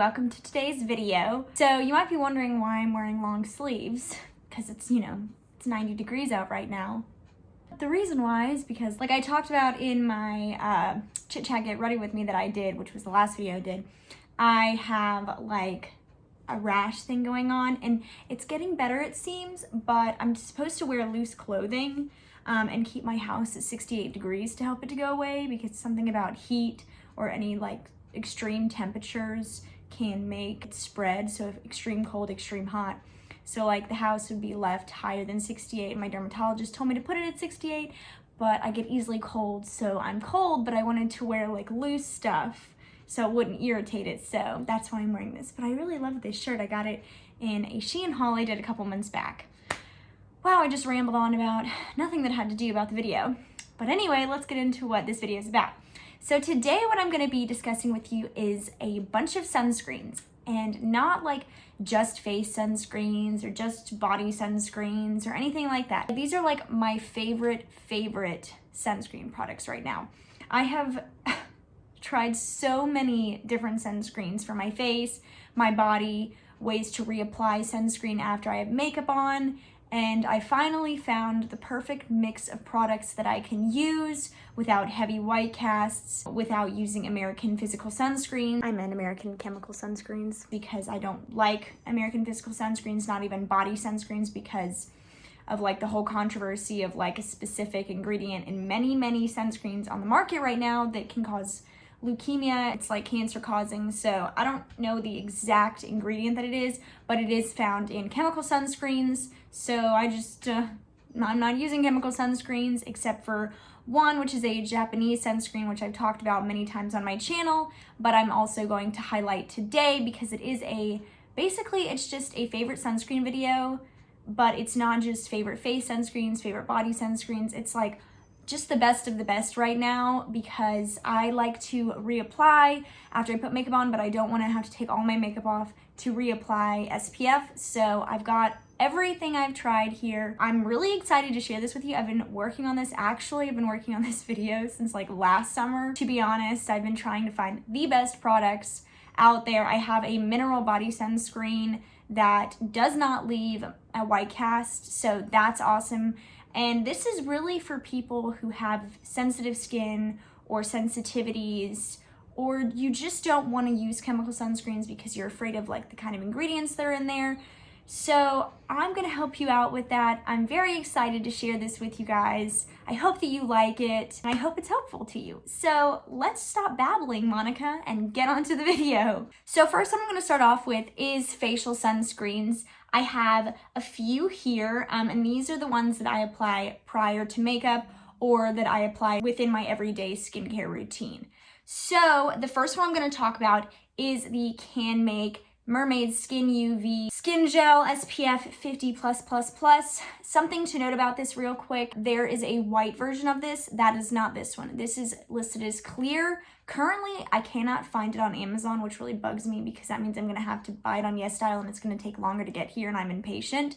welcome to today's video. So you might be wondering why I'm wearing long sleeves, because it's 90 degrees out right now. The reason why is because, like I talked about in my chit chat get ready with me that I did, which was the last video I did, I have like a rash thing going on, and it's getting better it seems, but I'm supposed to wear loose clothing and keep my house at 68 degrees to help it to go away, because something about heat or any like extreme temperatures can make it spread. So if extreme cold, extreme hot. So like the house would be left higher than 68. My dermatologist told me to put it at 68, but I get easily cold. So I'm cold, but I wanted to wear like loose stuff so it wouldn't irritate it. So that's why I'm wearing this. But I really love this shirt. I got it in a Shein haul I did a couple months back. Wow, I just rambled on about nothing that had to do about the video. But anyway, let's get into what this video is about. So today what I'm going to be discussing with you is a bunch of sunscreens, and not like just face sunscreens or just body sunscreens or anything like that. These are like my favorite sunscreen products right now. I have tried so many different sunscreens for my face, my body, ways to reapply sunscreen after I have makeup on, and I finally found the perfect mix of products that I can use without heavy white casts, without using American physical sunscreen. I meant American chemical sunscreens because I don't like American physical sunscreens, not even body sunscreens, because of like the whole controversy of like a specific ingredient in many sunscreens on the market right now that can cause leukemia. It's like cancer causing. So I don't know the exact ingredient that it is, but it is found in chemical sunscreens. So I'm not using chemical sunscreens except for one, which is a Japanese sunscreen, which I've talked about many times on my channel, but I'm also going to highlight today because it is basically it's just a favorite sunscreen video, but it's not just favorite face sunscreens, favorite body sunscreens. It's like just the best of the best right now, because I like to reapply after I put makeup on, but I don't want to have to take all my makeup off to reapply SPF. So I've got everything I've tried here. I'm really excited to share this with you. I've been working on this video since like last summer. To be honest, I've been trying to find the best products out there. I have a mineral body sunscreen that does not leave a white cast, so that's awesome. And this is really for people who have sensitive skin or sensitivities, or you just don't want to use chemical sunscreens because you're afraid of like the kind of ingredients that are in there. So I'm going to help you out with that. I'm very excited to share this with you guys. I hope that you like it, and I hope it's helpful to you. So let's stop babbling, Monica, and get onto the video. So first I'm going to start off with is facial sunscreens. I have a few here, and these are the ones that I apply prior to makeup or that I apply within my everyday skincare routine. So the first one I'm going to talk about is the Can Make Mermaid Skin UV Skin Gel SPF 50+++. Something to note about this real quick, there is a white version of this. That is not this one. This is listed as clear. Currently, I cannot find it on Amazon, which really bugs me because that means I'm gonna have to buy it on YesStyle and it's gonna take longer to get here and I'm impatient,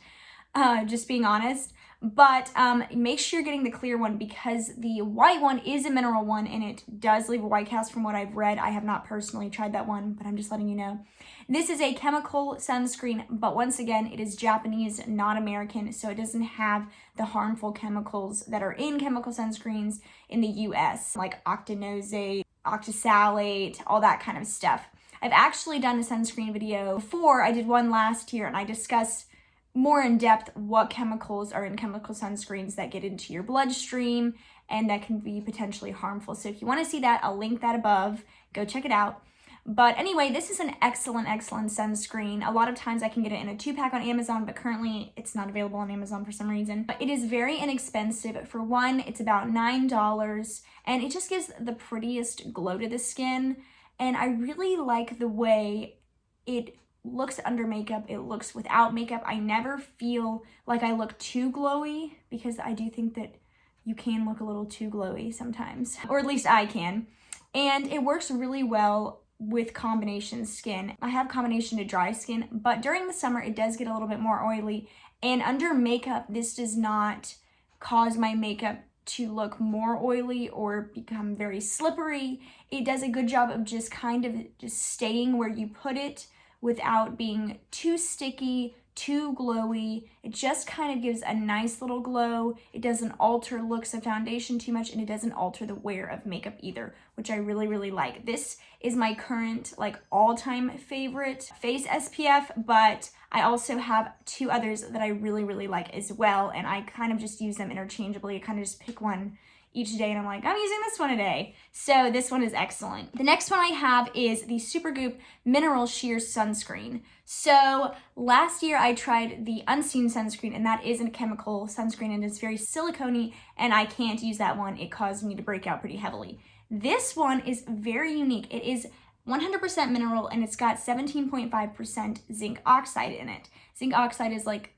just being honest. But make sure you're getting the clear one, because the white one is a mineral one and it does leave a white cast from what I've read. I have not personally tried that one, but I'm just letting you know. This is a chemical sunscreen, but once again, it is Japanese, not American, so it doesn't have the harmful chemicals that are in chemical sunscreens in the US, like octinoxate, octisalate, all that kind of stuff. I've actually done a sunscreen video before. I did one last year and I discussed more in depth what chemicals are in chemical sunscreens that get into your bloodstream and that can be potentially harmful. So if you want to see that, I'll link that above. Go check it out. But anyway, this is an excellent sunscreen. A lot of times I can get it in a 2-pack on Amazon, but currently it's not available on Amazon for some reason. But it is very inexpensive. For one, it's about $9, and it just gives the prettiest glow to the skin. And I really like the way it looks under makeup, it looks without makeup. I never feel like I look too glowy, because I do think that you can look a little too glowy sometimes, or at least I can. And it works really well with combination skin. I have combination to dry skin, but during the summer it does get a little bit more oily, and under makeup this does not cause my makeup to look more oily or become very slippery. It does a good job of just kind of just staying where you put it without being too sticky, too glowy. It just kind of gives a nice little glow. It doesn't alter looks of foundation too much, and it doesn't alter the wear of makeup either, which I really, really like. This is my current like all-time favorite face SPF, but I also have two others that I really, really like as well, and I kind of just use them interchangeably. I kind of just pick one each day and I'm like, I'm using this one today. So this one is excellent. The next one I have is the Supergoop Mineral Sheer Sunscreen. So last year I tried the Unseen sunscreen, and that is a chemical sunscreen and it's very silicone-y, and I can't use that one. It caused me to break out pretty heavily. This one is very unique. It is 100% mineral and it's got 17.5% zinc oxide in it. Zinc oxide is like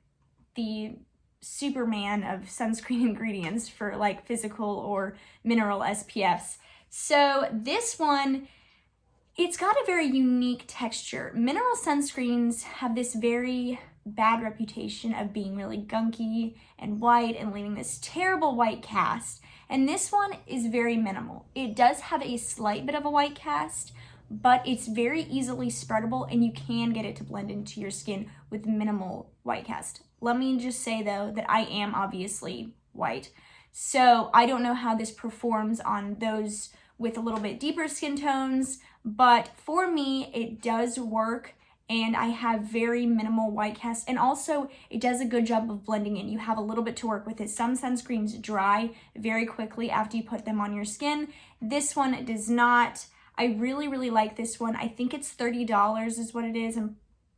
the Superman of sunscreen ingredients for like physical or mineral SPFs. So this one, it's got a very unique texture. Mineral sunscreens have this very bad reputation of being really gunky and white and leaving this terrible white cast. And this one is very minimal. It does have a slight bit of a white cast, but it's very easily spreadable and you can get it to blend into your skin with minimal white cast. Let me just say though that I am obviously white, so I don't know how this performs on those with a little bit deeper skin tones, but for me it does work, and I have very minimal white cast, and also it does a good job of blending in. You have a little bit to work with it. Some sunscreens dry very quickly after you put them on your skin. This one does not. I really, really like this one. I think it's $30 is what it is. I'm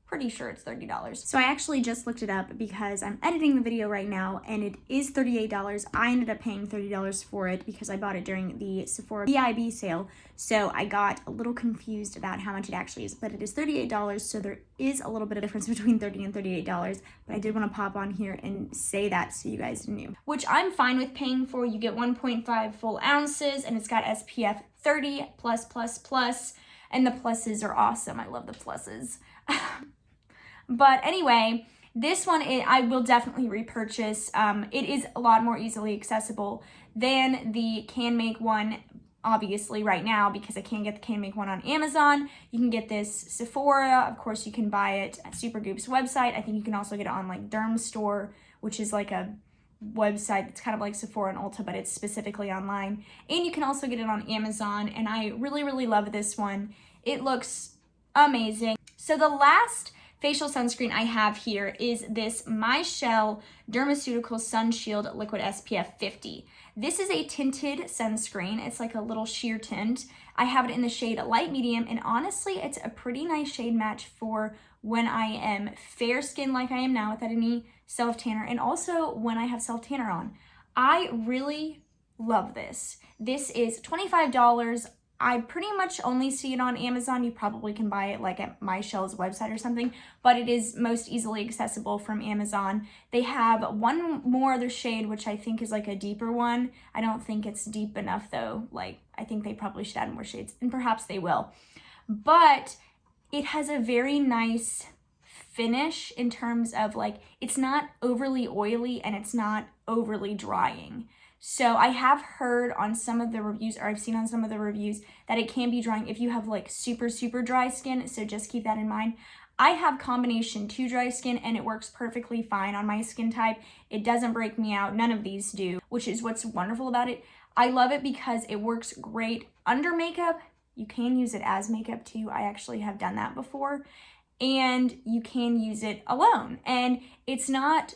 pretty sure it's $30. So I actually just looked it up because I'm editing the video right now, and it is $38. I ended up paying $30 for it because I bought it during the Sephora VIB sale. So I got a little confused about how much it actually is, but it is $38. So there is a little bit of difference between $30 and $38, but I did want to pop on here and say that so you guys knew. Which I'm fine with paying for. You get 1.5 full ounces, and it's got SPF 30 plus, and the pluses are awesome. I love the pluses. But anyway, this one I will definitely repurchase. It is a lot more easily accessible than the Can Make one, obviously right now, because I can't get the Can Make one on Amazon. You can get this Sephora. Of course, you can buy it at Supergoop's website. I think you can also get it on like Derm Store, which is like a website that's kind of like Sephora and Ulta, but it's specifically online. And you can also get it on Amazon, and I really, really love this one. It looks amazing. So the last facial sunscreen I have here is this My Shell Dermaceutical Sun Shield Liquid SPF 50. This is a tinted sunscreen. It's like a little sheer tint. I have it in the shade light medium, and honestly, it's a pretty nice shade match for when I am fair skinned like I am now without any self-tanner, and also when I have self-tanner on. I really love this. This is $25. I pretty much only see it on Amazon. You probably can buy it like at My Shell's website or something, but it is most easily accessible from Amazon. They have one more other shade, which I think is like a deeper one. I don't think it's deep enough though. Like, I think they probably should add more shades, and perhaps they will. But it has a very nice finish in terms of like, it's not overly oily and it's not overly drying. So I have heard on some of the reviews, or I've seen on some of the reviews, that it can be drying if you have like super, super dry skin. So just keep that in mind. I have combination 2 dry skin, and it works perfectly fine on my skin type. It doesn't break me out. None of these do, which is what's wonderful about it. I love it because it works great under makeup. You can use it as makeup too. I actually have done that before. And you can use it alone. And it's not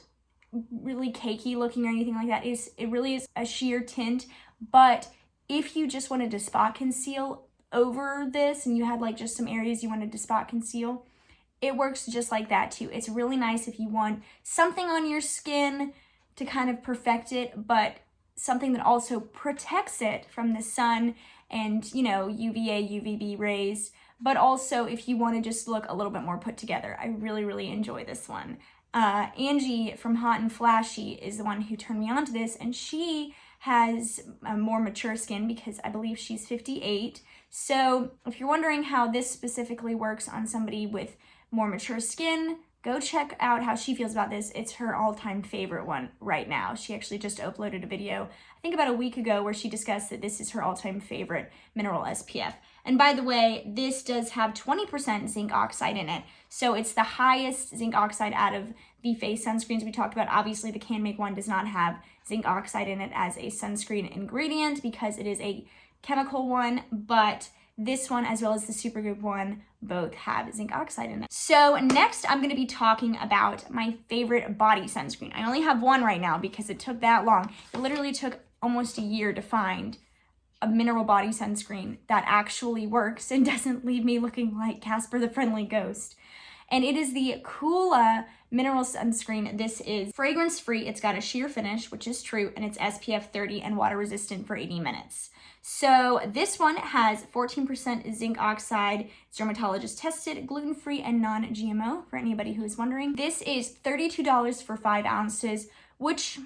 really cakey looking or anything like that. It really is a sheer tint, but if you just wanted to spot conceal over this and you had like just some areas you wanted to spot conceal, it works just like that too. It's really nice if you want something on your skin to kind of perfect it, but something that also protects it from the sun and, you know, UVA, UVB rays, but also if you want to just look a little bit more put together. I really, really enjoy this one. Angie from Hot and Flashy is the one who turned me on to this, and she has a more mature skin because I believe she's 58. So if you're wondering how this specifically works on somebody with more mature skin, Go check out how she feels about this. It's her all-time favorite one right now. She actually just uploaded a video, I think about a week ago, where she discussed that this is her all-time favorite mineral SPF. And by the way, this does have 20% zinc oxide in it. So it's the highest zinc oxide out of the face sunscreens we talked about. Obviously, the Can Make one does not have zinc oxide in it as a sunscreen ingredient because it is a chemical one, but this one, as well as the Supergoop one, both have zinc oxide in it. So next, I'm gonna be talking about my favorite body sunscreen. I only have one right now because it took that long. It literally took almost a year to find a mineral body sunscreen that actually works and doesn't leave me looking like Casper the Friendly Ghost. And it is the Coola mineral sunscreen. This is fragrance-free. It's got a sheer finish, which is true, and it's SPF 30 and water resistant for 80 minutes. So this one has 14% zinc oxide. It's dermatologist tested, gluten-free, and non-GMO for anybody who is wondering. This is $32 for 5 ounces, which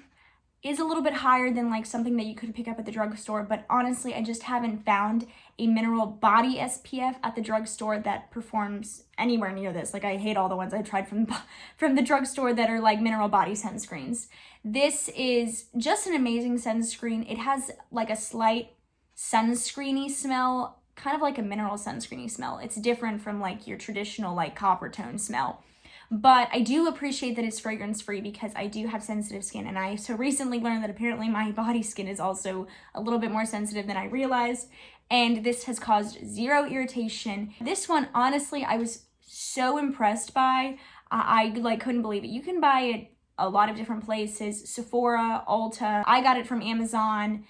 is a little bit higher than like something that you could pick up at the drugstore, but honestly, I just haven't found a mineral body SPF at the drugstore that performs anywhere near this. Like, I hate all the ones I've tried from the drugstore that are like mineral body sunscreens. This is just an amazing sunscreen. It has like a slight sunscreeny smell, kind of like a mineral sunscreeny smell. It's different from like your traditional like copper tone smell. But I do appreciate that it's fragrance free because I do have sensitive skin, and I so recently learned that apparently my body skin is also a little bit more sensitive than I realized, and this has caused zero irritation. This one, honestly, I was so impressed by. I like couldn't believe it. You can buy it a lot of different places, Sephora, Ulta. I got it from Amazon.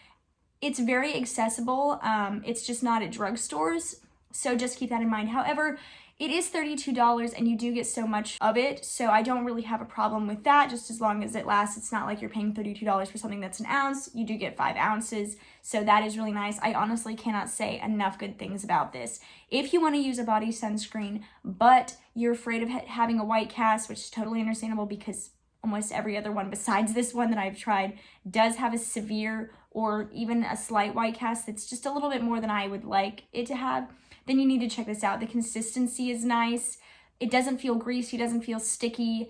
It's very accessible. It's just not at drugstores, so just keep that in mind. However, it is $32 and you do get so much of it, so I don't really have a problem with that, just as long as it lasts. It's not like you're paying $32 for something that's an ounce. You do get 5 ounces, so that is really nice. I honestly cannot say enough good things about this. If you want to use a body sunscreen, but you're afraid of having a white cast, which is totally understandable because almost every other one besides this one that I've tried does have a severe or even a slight white cast that's just a little bit more than I would like it to have, then you need to check this out. The consistency is nice. It doesn't feel greasy, doesn't feel sticky.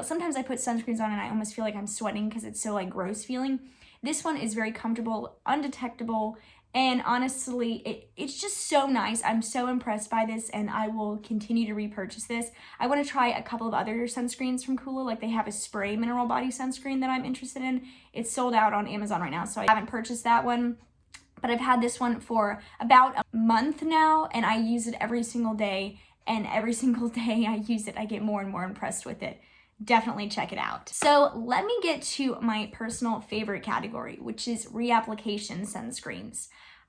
Sometimes I put sunscreens on and I almost feel like I'm sweating because it's so like gross feeling. This one is very comfortable, undetectable, and honestly, it's just so nice. I'm so impressed by this, and I will continue to repurchase this. I want to try a couple of other sunscreens from Coola. Like, they have a spray mineral body sunscreen that I'm interested in. It's sold out on Amazon right now, so I haven't purchased that one. But I've had this one for about a month now, and I use it every single day. And every single day I use it, I get more and more impressed with it. Definitely check it out. So let me get to my personal favorite category, which is reapplication sunscreens.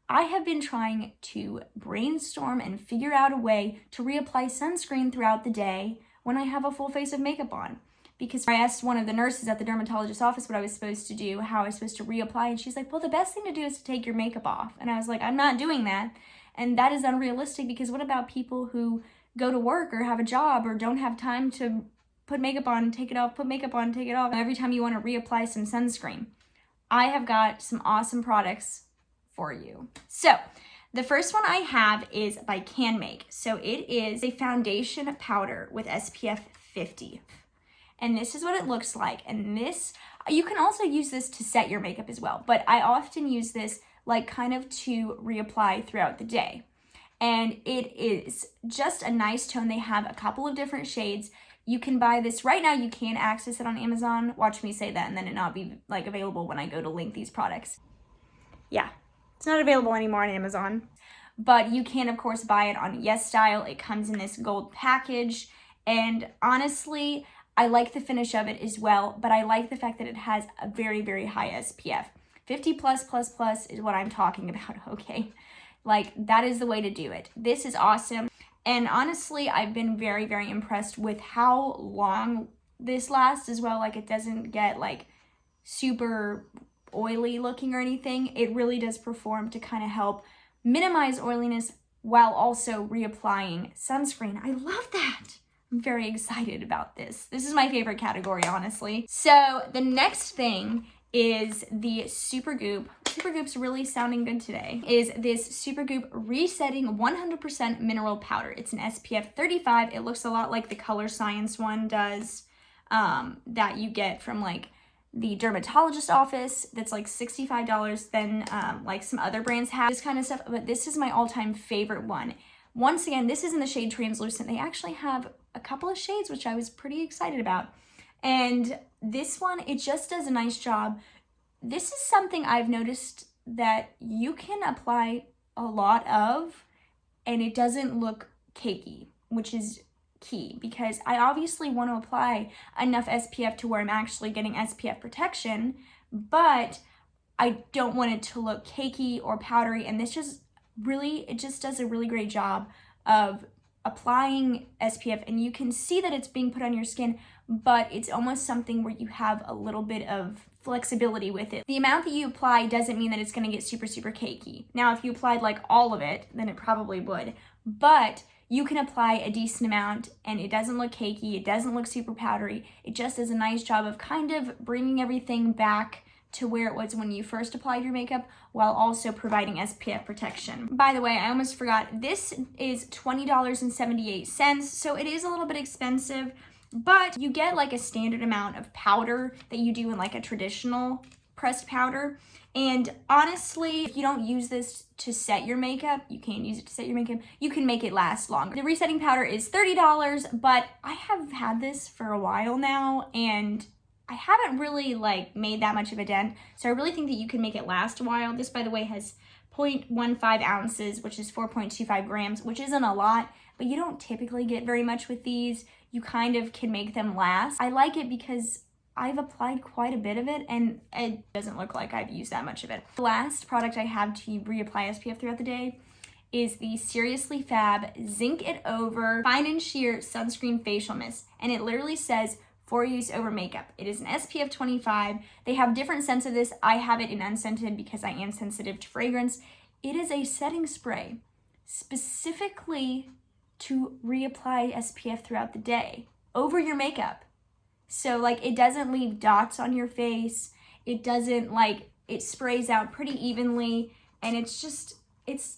I have been trying to brainstorm and figure out a way to reapply sunscreen throughout the day when I have a full face of makeup on. Because I asked one of the nurses at the dermatologist's office what I was supposed to do, how I was supposed to reapply, and she's like, well, the best thing to do is to take your makeup off. And I was like, I'm not doing that. And that is unrealistic, because what about people who go to work or have a job or don't have time to put makeup on, take it off, put makeup on, take it off every time you want to reapply some sunscreen? I have got some awesome products for you. So the first one I have is by Can Make. So it is a foundation powder with SPF 50. And this is what it looks like. And this, you can also use this to set your makeup as well, but I often use this like kind of to reapply throughout the day. And it is just a nice tone. They have a couple of different shades. You can buy this right now. You can access it on Amazon. Watch me say that and then it not be like available when I go to link these products. Yeah, it's not available anymore on Amazon, but you can of course buy it on YesStyle. It comes in this gold package, and honestly, I like the finish of it as well, but I like the fact that it has a very, very high SPF. 50 plus is what I'm talking about, okay? Like, that is the way to do it. This is awesome. And honestly, I've been very, very impressed with how long this lasts as well. Like, it doesn't get like super oily looking or anything. It really does perform to kind of help minimize oiliness while also reapplying sunscreen. I love that. I'm very excited about this. This is my favorite category, honestly. So the next thing is the Supergoop Supergoop's really sounding good today, is this Supergoop Resetting 100% Mineral Powder. It's an SPF 35. It looks a lot like the Color Science one does, that you get from like the dermatologist office. That's like $65. Then like some other brands have this kind of stuff, but this is my all-time favorite one. Once again, this is in the shade Translucent. They actually have a couple of shades, which I was pretty excited about. And this one, it just does a nice job. This is something I've noticed that you can apply a lot of and it doesn't look cakey, which is key, because I obviously want to apply enough SPF to where I'm actually getting SPF protection, but I don't want it to look cakey or powdery. And this just really, it just does a really great job of applying SPF, and you can see that it's being put on your skin, but it's almost something where you have a little bit of flexibility with it. The amount that you apply doesn't mean that it's going to get super, super cakey. Now, if you applied like all of it, then it probably would, but you can apply a decent amount and it doesn't look cakey, it doesn't look super powdery. It just does a nice job of kind of bringing everything back to where it was when you first applied your makeup, while also providing SPF protection. By the way, I almost forgot, this is $20.78, so it is a little bit expensive, but you get like a standard amount of powder that you do in like a traditional pressed powder. And honestly, if you don't use this to set your makeup, you can't use it to set your makeup, you can make it last longer. The resetting powder is $30, but I have had this for a while now and I haven't really like made that much of a dent. So I really think that you can make it last a while. This, by the way, has 0.15 ounces, which is 4.25 grams, which isn't a lot, but you don't typically get very much with these. You kind of can make them last. I like it because I've applied quite a bit of it and it doesn't look like I've used that much of it. The last product I have to reapply SPF throughout the day is the Seriously Fab Zinc It Over Fine and Sheer Sunscreen Facial Mist. And it literally says, for use over makeup. It is an SPF 25. They have different scents of this. I have it in unscented because I am sensitive to fragrance. It is a setting spray specifically to reapply SPF throughout the day over your makeup. So like it doesn't leave dots on your face. It doesn't like, it sprays out pretty evenly, and it's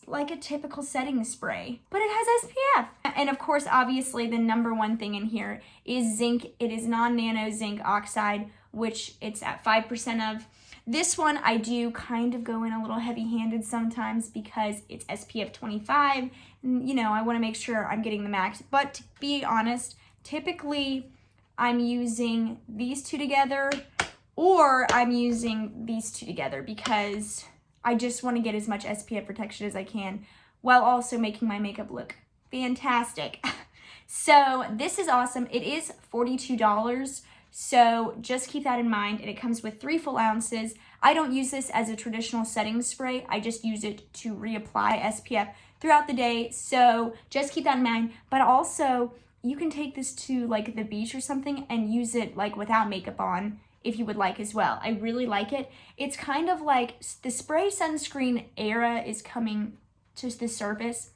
like a typical setting spray, but it has SPF. And of course, obviously the number one thing in here is zinc. It is non-nano zinc oxide, which it's at 5% of. This one I do kind of go in a little heavy-handed sometimes because it's SPF 25. And, you know, I want to make sure I'm getting the max. But to be honest, typically I'm using these two together, or I'm using these two together because I just want to get as much SPF protection as I can while also making my makeup look fantastic. So this is awesome. It is $42. So just keep that in mind. And it comes with 3 full ounces. I don't use this as a traditional setting spray. I just use it to reapply SPF throughout the day. So just keep that in mind. But also you can take this to like the beach or something and use it like without makeup on, if you would like as well. I really like it. It's kind of like the spray sunscreen era is coming to the surface.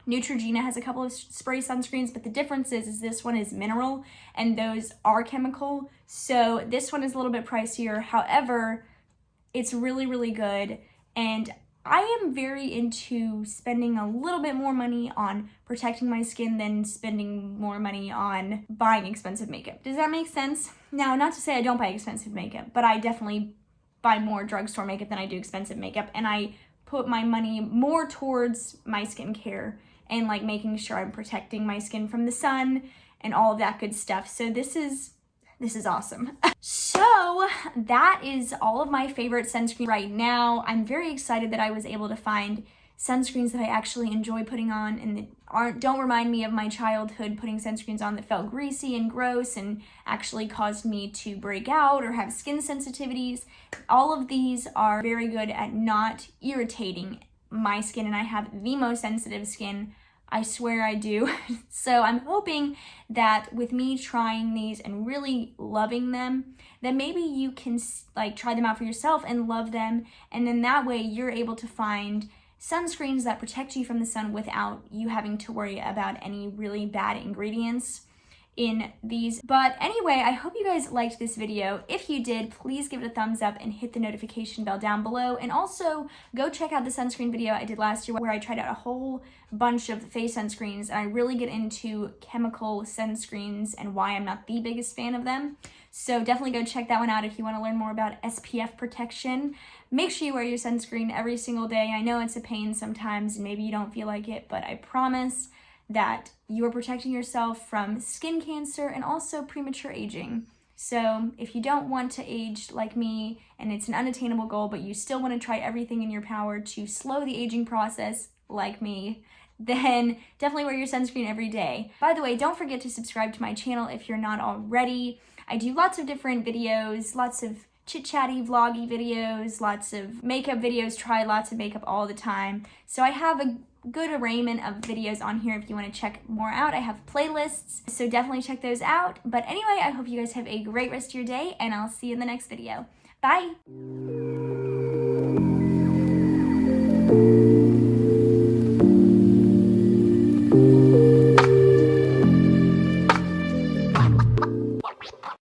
Neutrogena has a couple of spray sunscreens, but the difference is this one is mineral and those are chemical. So this one is a little bit pricier. However, it's really, really good. And I am very into spending a little bit more money on protecting my skin than spending more money on buying expensive makeup. Does that make sense? Now, not to say I don't buy expensive makeup, but I definitely buy more drugstore makeup than I do expensive makeup. And I put my money more towards my skincare and like making sure I'm protecting my skin from the sun and all of that good stuff. So this is awesome. So that is all of my favorite sunscreen right now. I'm very excited that I was able to find sunscreens that I actually enjoy putting on and that don't remind me of my childhood putting sunscreens on that felt greasy and gross and actually caused me to break out or have skin sensitivities. All of these are very good at not irritating my skin, and I have the most sensitive skin. I swear I do. So I'm hoping that with me trying these and really loving them, that maybe you can like try them out for yourself and love them. And then that way you're able to find sunscreens that protect you from the sun without you having to worry about any really bad ingredients. in these. But anyway, I hope you guys liked this video. If you did, please give it a thumbs up and hit the notification bell down below. And also go check out the sunscreen video I did last year where I tried out a whole bunch of face sunscreens, and I really get into chemical sunscreens and why I'm not the biggest fan of them. So definitely go check that one out if you want to learn more about SPF protection. Make sure you wear your sunscreen every single day. I know it's a pain sometimes and maybe you don't feel like it, but I promise that you are protecting yourself from skin cancer and also premature aging. So if you don't want to age like me and it's an unattainable goal, but you still want to try everything in your power to slow the aging process like me, then definitely wear your sunscreen every day. By the way, don't forget to subscribe to my channel if you're not already. I do lots of different videos, lots of chit-chatty, vloggy videos, lots of makeup videos, try lots of makeup all the time. So I have a good arraignment of videos on here if you want to check more out. I have playlists, so definitely check those out. But anyway, I hope you guys have a great rest of your day, and I'll see you in the next video. Bye!